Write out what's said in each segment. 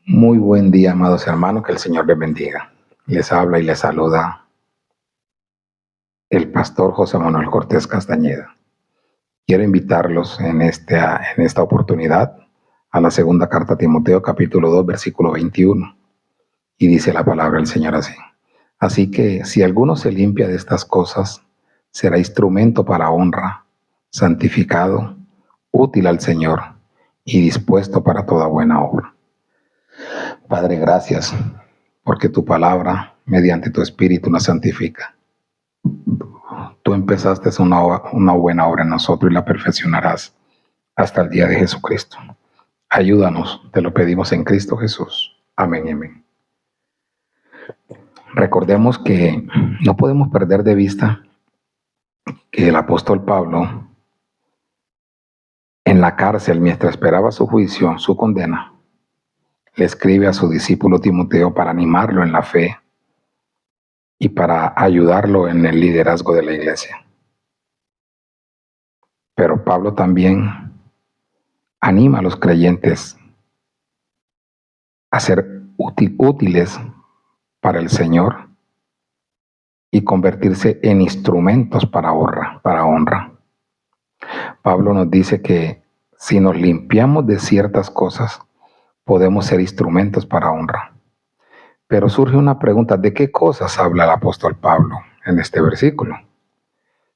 Muy buen día, amados hermanos, que el Señor les bendiga. Les habla y les saluda el pastor José Manuel Cortés Castañeda. Quiero invitarlos en esta oportunidad a la segunda carta a Timoteo, capítulo 2, versículo 21. Y dice la palabra del Señor así. Así que si alguno se limpia de estas cosas, será instrumento para honra, santificado, útil al Señor y dispuesto para toda buena obra. Padre, gracias porque tu palabra, mediante tu espíritu, nos santifica. Tú empezaste una buena obra en nosotros y la perfeccionarás hasta el día de Jesucristo. Ayúdanos, te lo pedimos en Cristo Jesús. Amén y amén. Recordemos que no podemos perder de vista que el apóstol Pablo, en la cárcel, mientras esperaba su juicio, su condena, le escribe a su discípulo Timoteo para animarlo en la fe y para ayudarlo en el liderazgo de la iglesia. Pero Pablo también anima a los creyentes a ser útiles para el Señor y convertirse en instrumentos para honra. Pablo nos dice que si nos limpiamos de ciertas cosas, podemos ser instrumentos para honra. Pero surge una pregunta, ¿de qué cosas habla el apóstol Pablo en este versículo?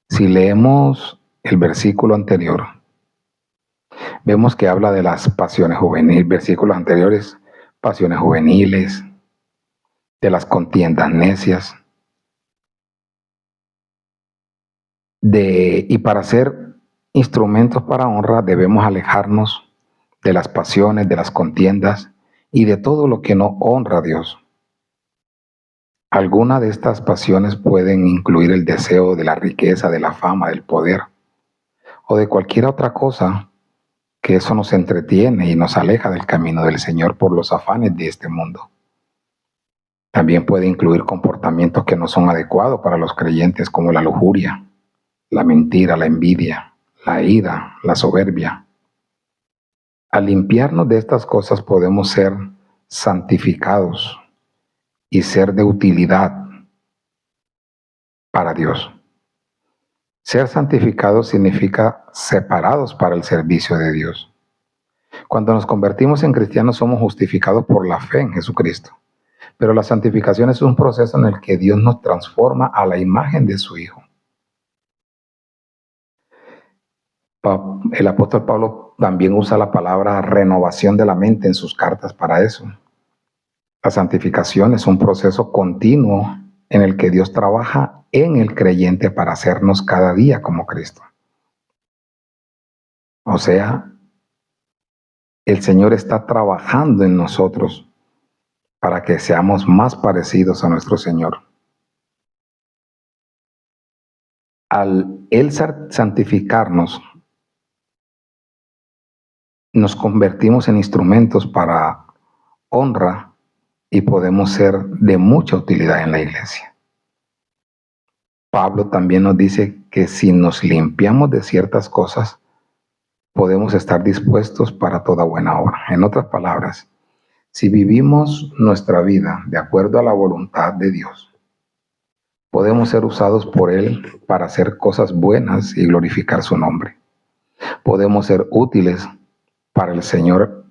Si leemos el versículo anterior, vemos que habla de las pasiones juveniles, versículos anteriores, pasiones juveniles, de las contiendas necias, y para ser instrumentos para honra debemos alejarnos de las pasiones, de las contiendas y de todo lo que no honra a Dios. Algunas de estas pasiones pueden incluir el deseo de la riqueza, de la fama, del poder o de cualquier otra cosa que eso nos entretiene y nos aleja del camino del Señor por los afanes de este mundo. También puede incluir comportamientos que no son adecuados para los creyentes, como la lujuria, la mentira, la envidia, la ira, la soberbia. Al limpiarnos de estas cosas podemos ser santificados y ser de utilidad para Dios. Ser santificados significa separados para el servicio de Dios. Cuando nos convertimos en cristianos somos justificados por la fe en Jesucristo. Pero la santificación es un proceso en el que Dios nos transforma a la imagen de su Hijo. El apóstol Pablo también usa la palabra renovación de la mente en sus cartas para eso. La santificación es un proceso continuo en el que Dios trabaja en el creyente para hacernos cada día como Cristo. O sea, el Señor está trabajando en nosotros para que seamos más parecidos a nuestro Señor. Al Él santificarnos, nos convertimos en instrumentos para honra y podemos ser de mucha utilidad en la iglesia. Pablo también nos dice que si nos limpiamos de ciertas cosas, podemos estar dispuestos para toda buena obra. En otras palabras, si vivimos nuestra vida de acuerdo a la voluntad de Dios, podemos ser usados por Él para hacer cosas buenas y glorificar su nombre. Podemos ser útiles para el Señor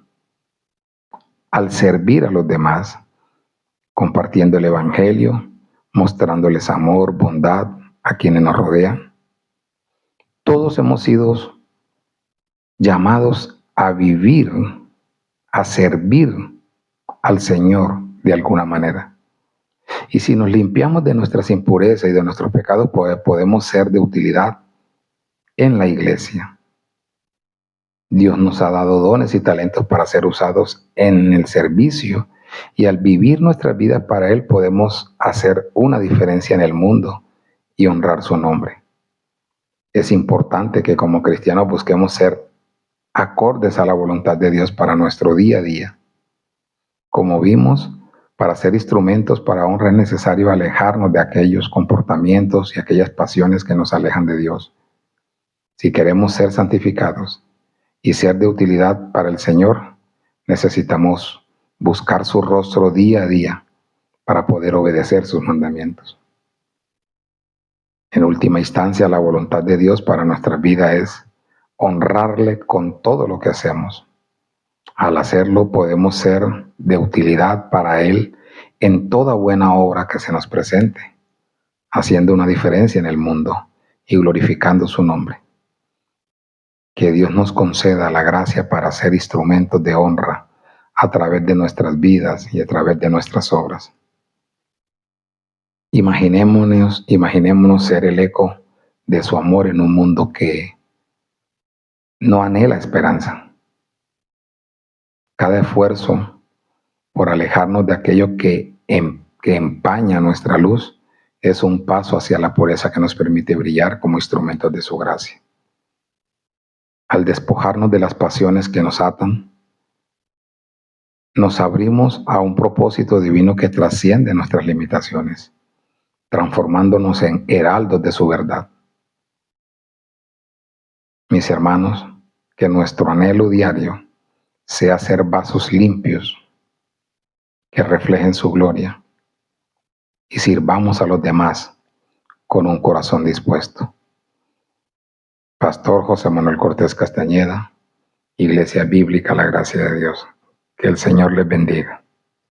al servir a los demás, compartiendo el Evangelio, mostrándoles amor, bondad a quienes nos rodean. Todos hemos sido llamados a vivir, a servir al Señor de alguna manera. Y si nos limpiamos de nuestras impurezas y de nuestros pecados, podemos ser de utilidad en la iglesia. Dios nos ha dado dones y talentos para ser usados en el servicio, y al vivir nuestra vida para Él podemos hacer una diferencia en el mundo y honrar su nombre. Es importante que como cristianos busquemos ser acordes a la voluntad de Dios para nuestro día a día. Como vimos, para ser instrumentos para honra es necesario alejarnos de aquellos comportamientos y aquellas pasiones que nos alejan de Dios. Si queremos ser santificados y ser de utilidad para el Señor, necesitamos buscar su rostro día a día para poder obedecer sus mandamientos. En última instancia, la voluntad de Dios para nuestra vida es honrarle con todo lo que hacemos. Al hacerlo podemos ser de utilidad para Él en toda buena obra que se nos presente, haciendo una diferencia en el mundo y glorificando su nombre. Que Dios nos conceda la gracia para ser instrumentos de honra a través de nuestras vidas y a través de nuestras obras. Imaginémonos ser el eco de su amor en un mundo que no anhela esperanza. Cada esfuerzo por alejarnos de aquello que empaña nuestra luz es un paso hacia la pureza que nos permite brillar como instrumentos de su gracia. Al despojarnos de las pasiones que nos atan, nos abrimos a un propósito divino que trasciende nuestras limitaciones, transformándonos en heraldos de su verdad. Mis hermanos, que nuestro anhelo diario sea ser vasos limpios que reflejen su gloria y sirvamos a los demás con un corazón dispuesto. Pastor José Manuel Cortés Castañeda, Iglesia Bíblica La Gracia de Dios. Que el Señor les bendiga.